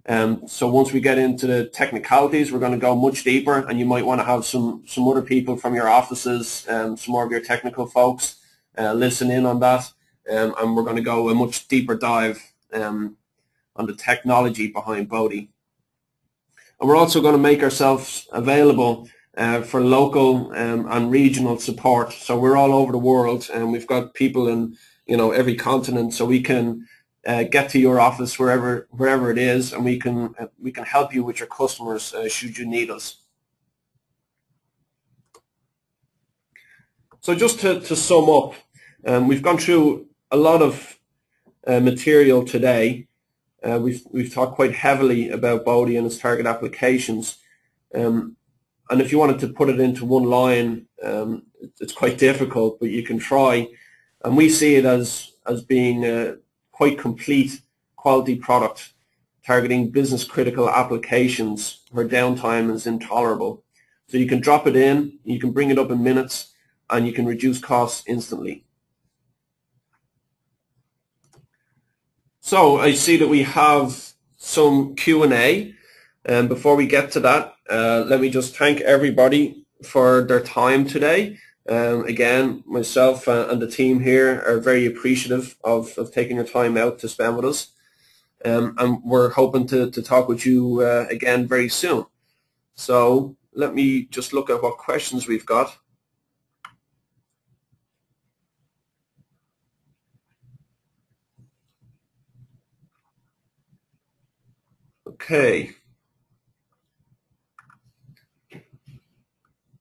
So once we get into the technicalities, we're going to go much deeper, and you might want to have some other people from your offices, some more of your technical folks listen in on that, and we're going to go a much deeper dive on the technology behind BODi. And we're also going to make ourselves available for local and regional support. So we're all over the world, and we've got people in every continent, so we can get to your office wherever it is, and we can help you with your customers should you need us. So just to sum up, we've gone through a lot of material today. We've talked quite heavily about BODi and its target applications, and if you wanted to put it into one line, it's quite difficult, but you can try. And we see it as being a quite complete quality product targeting business critical applications where downtime is intolerable. So you can drop it in, you can bring it up in minutes, and you can reduce costs instantly. So I see that we have some Q&A, and before we get to that, let me just thank everybody for their time today. Again, myself and the team here are very appreciative of taking your time out to spend with us, and we're hoping to talk with you again very soon. So let me just look at what questions we've got. Okay.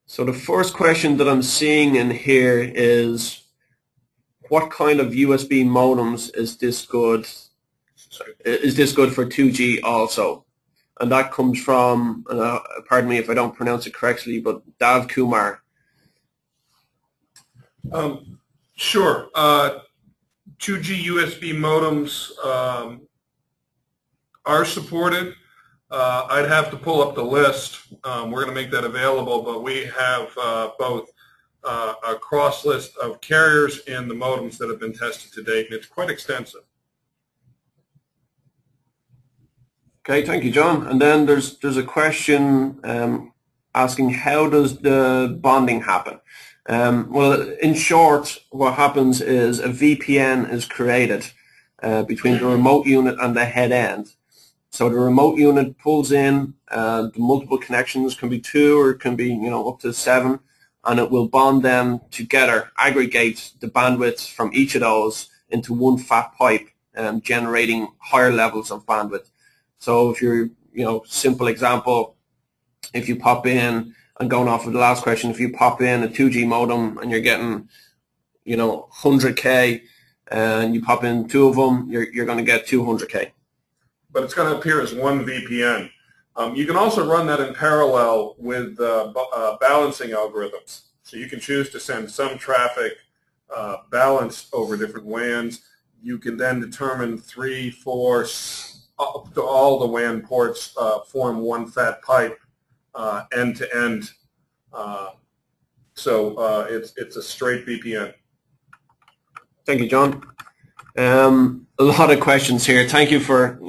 So the first question that I'm seeing in here is, what kind of USB modems is this good? Is this good for 2G also? And that comes from, pardon me if I don't pronounce it correctly, but Dav Kumar. Sure. 2G USB modems are supported. I'd have to pull up the list. We're going to make that available, but we have both a cross list of carriers and the modems that have been tested to date, and it's quite extensive. Okay, thank you, John. And then there's a question asking, how does the bonding happen? Well, in short, what happens is a VPN is created between the remote unit and the head end. So the remote unit pulls in the multiple connections, can be 2 or it can be up to 7, and it will bond them together, aggregate the bandwidth from each of those into one fat pipe, generating higher levels of bandwidth. So if you're, simple example, if you pop in, and going off of the last question, if you pop in a 2G modem and you're getting 100K, and you pop in 2 of them, you're going to get 200K. But it's going to appear as one VPN. You can also run that in parallel with balancing algorithms. So you can choose to send some traffic balanced over different WANs. You can then determine 3, 4, up to all the WAN ports form one fat pipe end to end. So it's a straight VPN. Thank you, John. A lot of questions here. Thank you for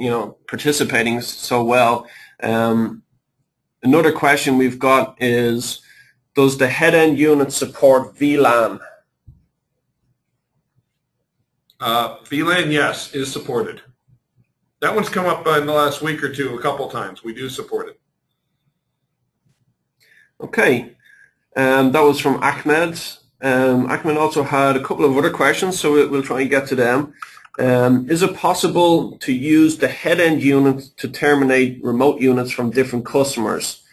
participating so well. Another question we've got is, does the head end unit support VLAN? VLAN, yes, is supported. That one's come up in the last week or two a couple times. We do support it. Okay, that was from Ahmed. Ahmed also had a couple of other questions, so we'll try and get to them. Is it possible to use the head-end unit to terminate remote units from different customers?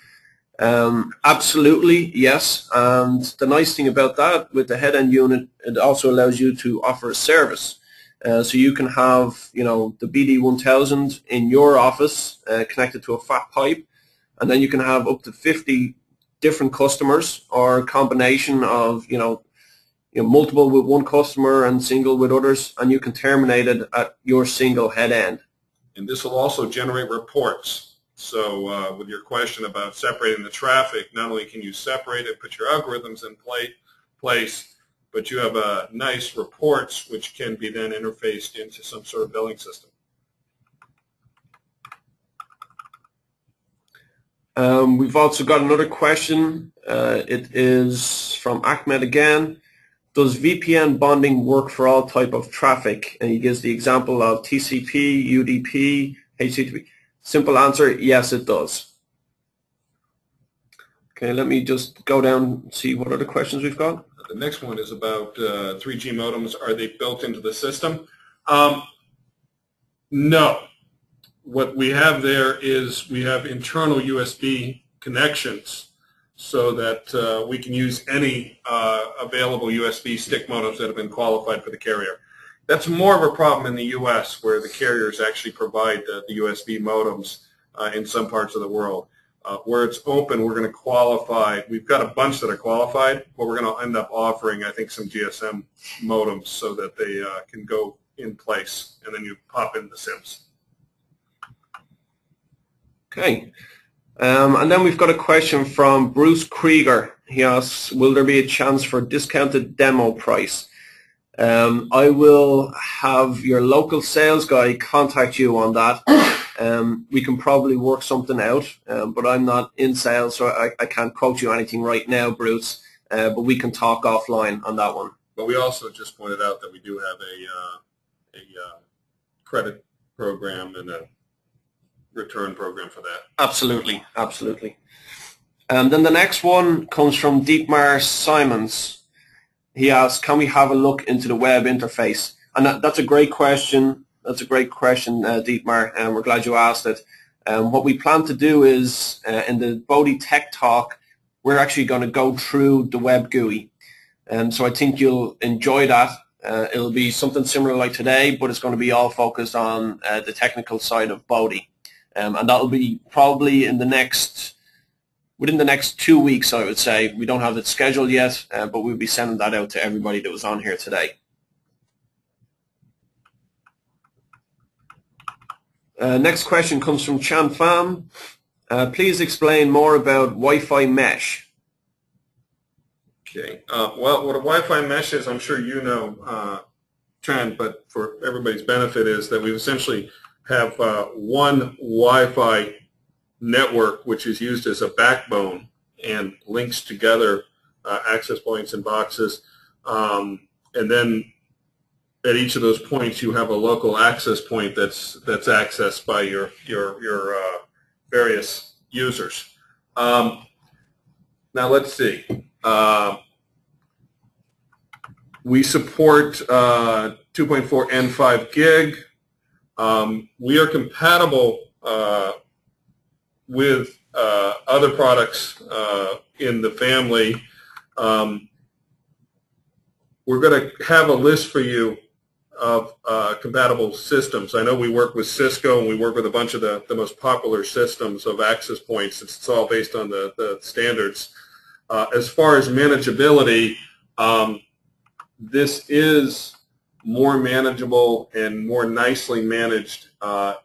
Absolutely, yes. And the nice thing about that, with the head-end unit, it also allows you to offer a service. So you can have, the BD 1000 in your office connected to a fat pipe, and then you can have up to 50 different customers, or a combination of, multiple with one customer and single with others, and you can terminate it at your single head end. And this will also generate reports. So with your question about separating the traffic, not only can you separate it, put your algorithms in place, but you have nice reports which can be then interfaced into some sort of billing system. We've also got another question. It is from Ahmed again. Does VPN bonding work for all type of traffic? And he gives the example of TCP, UDP, HTTP. Simple answer, yes, it does. Okay, let me just go down and see what other questions we've got. The next one is about 3G modems. Are they built into the system? No. What we have there is we have internal USB connections so that we can use any available USB stick modems that have been qualified for the carrier. That's more of a problem in the U.S. where the carriers actually provide the USB modems in some parts of the world. Where it's open, we're going to qualify. We've got a bunch that are qualified, but we're going to end up offering, I think, some GSM modems so that they can go in place, and then you pop in the SIMs. Okay. And then we've got a question from Bruce Krieger. He asks, will there be a chance for discounted demo price? I will have your local sales guy contact you on that. We can probably work something out, but I'm not in sales, so I can't quote you anything right now, Bruce, but we can talk offline on that one. But we also just pointed out that we do have a credit program and a return program for that. Absolutely, absolutely. And then the next one comes from Dietmar Simons. He asks, can we have a look into the web interface? And that's a great question. That's a great question, Dietmar, and we're glad you asked it. What we plan to do is, in the BODi Tech Talk, we're actually going to go through the web GUI. So I think you'll enjoy that. It'll be something similar like today, but it's going to be all focused on the technical side of BODi. And that'll be probably within the next 2 weeks, I would say. We don't have it scheduled yet, but we'll be sending that out to everybody that was on here today. Next question comes from Chan Pham. Please explain more about Wi-Fi mesh. Okay. Well, what a Wi-Fi mesh is, I'm sure you know, Chan, but for everybody's benefit, is that we essentially have one Wi-Fi network which is used as a backbone and links together access points and boxes, and then at each of those points you have a local access point that's accessed by your various users. Now let's see. We support 2.4 and 5 gig. We are compatible with other products in the family. We're going to have a list for you of compatible systems. I know we work with Cisco, and we work with a bunch of the most popular systems of access points. It's all based on the standards. As far as manageability, this is more manageable and more nicely managed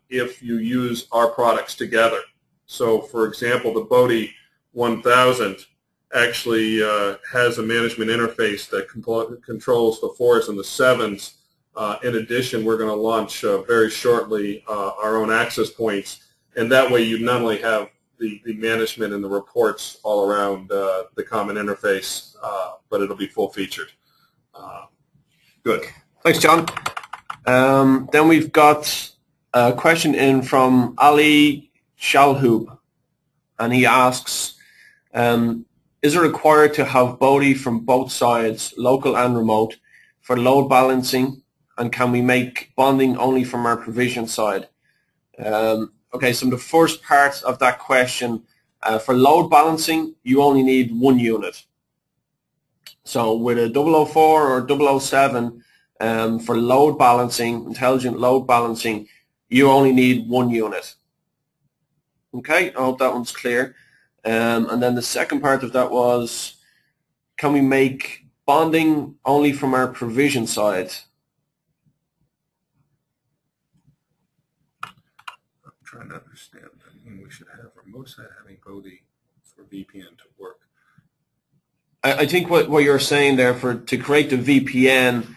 if you use our products together. So, for example, the BODi 1000 actually has a management interface that controls the 4s and the 7s. In addition, we're going to launch very shortly our own access points, and that way you not only have the management and the reports all around the common interface, but it'll be full-featured. Good. Thanks, John. Then we've got a question in from Ali Shalhoub, and he asks, is it required to have BODi from both sides, local and remote, for load balancing, and can we make bonding only from our provision side? Okay, so the first part of that question, for load balancing, you only need one unit. So with a 004 or 007, for load balancing, intelligent load balancing, you only need one unit. Okay, I hope that one's clear. And then the second part of that was, can we make bonding only from our provision side? I'm trying to understand when we should have remote side having BODi for VPN to work. I think what you're saying there, to create the VPN,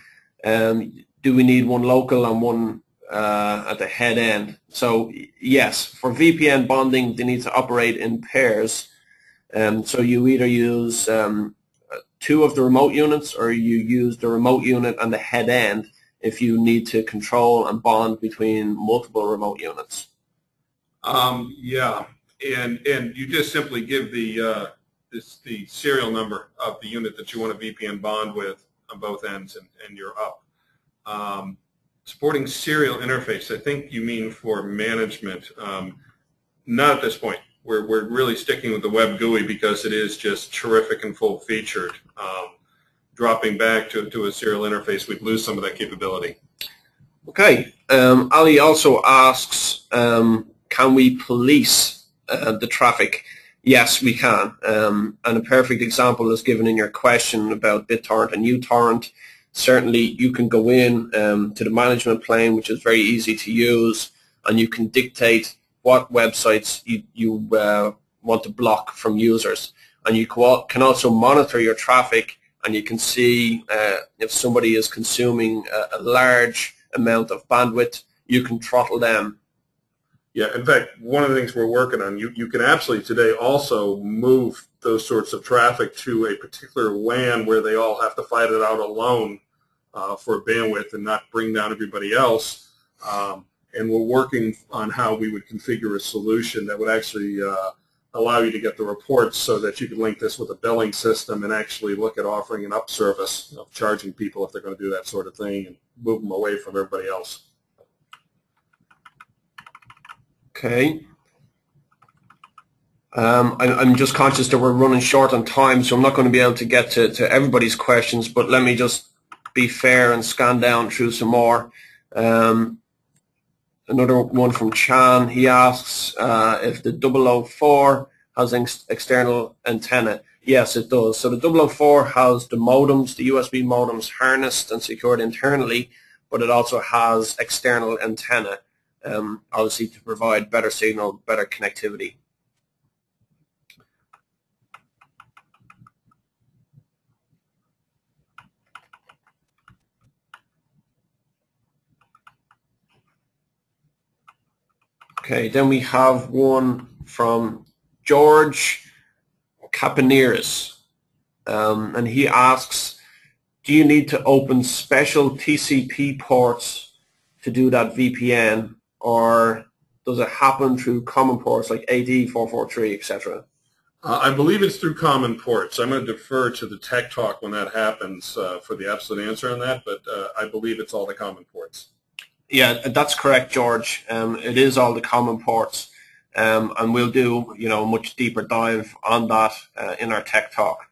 do we need one local and one at the head end? So yes, for VPN bonding, they need to operate in pairs. So you either use two of the remote units, or you use the remote unit and the head end if you need to control and bond between multiple remote units. Yeah, and you just simply give the serial number of the unit that you want a VPN bond with on both ends, and you're up. Supporting serial interface, I think you mean for management. Not at this point. We're really sticking with the web GUI because it is just terrific and full featured. Dropping back to a serial interface, we'd lose some of that capability. Okay. Ali also asks, can we police the traffic? Yes, we can. And a perfect example is given in your question about BitTorrent and uTorrent. Certainly, you can go in to the management plane, which is very easy to use, and you can dictate what websites you want to block from users. And you can also monitor your traffic, and you can see if somebody is consuming a large amount of bandwidth, you can throttle them. Yeah, in fact, one of the things we're working on, you can absolutely today also move those sorts of traffic to a particular WAN where they all have to fight it out alone for bandwidth and not bring down everybody else. And we're working on how we would configure a solution that would actually allow you to get the reports so that you could link this with a billing system and actually look at offering an up service of charging people if they're going to do that sort of thing and move them away from everybody else. Okay. I'm just conscious that we're running short on time, so I'm not going to be able to get to everybody's questions, but let me just be fair and scan down through some more. Another one from Chan. He asks if the 004 has an external antenna. Yes, it does. So the 004 has the modems, the USB modems harnessed and secured internally, but it also has external antenna, obviously to provide better signal, better connectivity. Okay, then we have one from George Capaniris, and he asks, do you need to open special TCP ports to do that VPN, or does it happen through common ports like AD 443, etc.? I believe it's through common ports. I'm going to defer to the tech talk when that happens for the absolute answer on that, but I believe it's all the common ports. Yeah, that's correct, George. It is all the common ports, and we'll do a much deeper dive on that in our tech talk.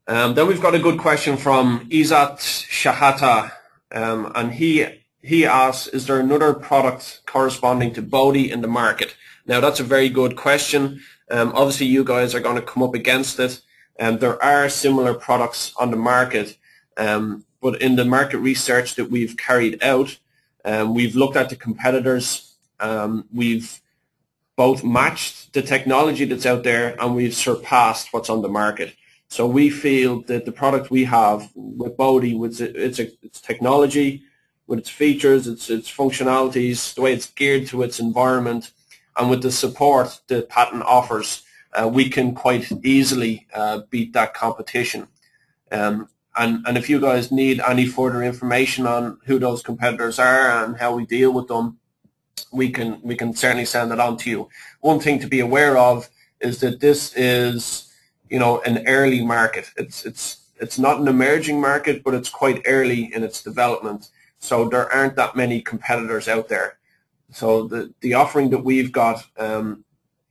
Then we've got a good question from Izat Shahata, and he asks, is there another product corresponding to BODi in the market? Now, that's a very good question. Obviously, you guys are going to come up against it. There are similar products on the market, but in the market research that we've carried out, we've looked at the competitors. We've both matched the technology that's out there, and we've surpassed what's on the market. So we feel that the product we have with BODi, with its technology, with its features, its functionalities, the way it's geared to its environment, and with the support the patent offers, we can quite easily beat that competition. And if you guys need any further information on who those competitors are and how we deal with them, we can certainly send it on to you. One thing to be aware of is that this is, you know, an early market. It's not an emerging market, but it's quite early in its development. So there aren't that many competitors out there. So the offering that we've got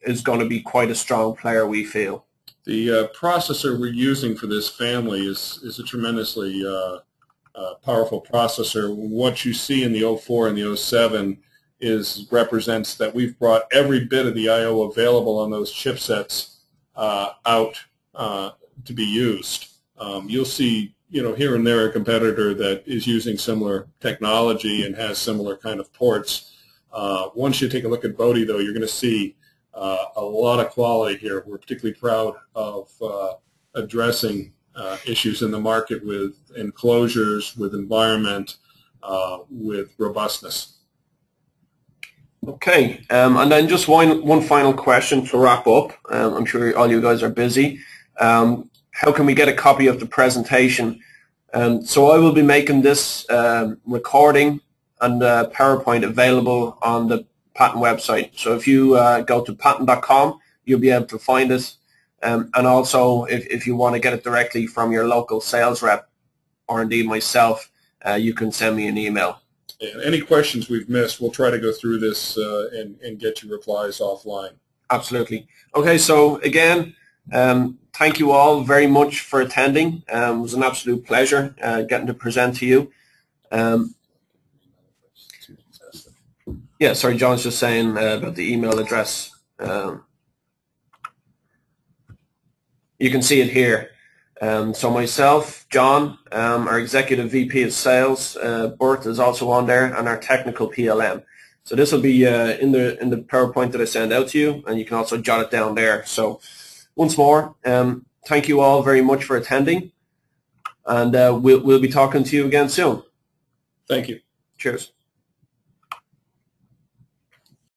is going to be quite a strong player, we feel. The processor we're using for this family is a tremendously powerful processor. What you see in the 04 and the 07 represents that we've brought every bit of the I/O available on those chipsets out to be used. You'll see, you know, here and there a competitor that is using similar technology and has similar kind of ports. Once you take a look at BODi, though, you're going to see a lot of quality here. We're particularly proud of addressing issues in the market with enclosures, with environment, with robustness. Okay, and then just one final question to wrap up. I'm sure all you guys are busy. How can we get a copy of the presentation? So I will be making this recording and PowerPoint available on the Patent website. So if you go to patent.com, you'll be able to find it. And also, if you want to get it directly from your local sales rep, or indeed myself, you can send me an email. And any questions we've missed, we'll try to go through this and get you replies offline. Absolutely. Okay, so again, thank you all very much for attending. It was an absolute pleasure getting to present to you. Yeah, sorry, John's just saying about the email address. You can see it here. So myself, John, our Executive VP of Sales, Bert is also on there, and our Technical PLM. So this will be in the PowerPoint that I send out to you, and you can also jot it down there. So once more, thank you all very much for attending, and we'll be talking to you again soon. Thank you. Cheers.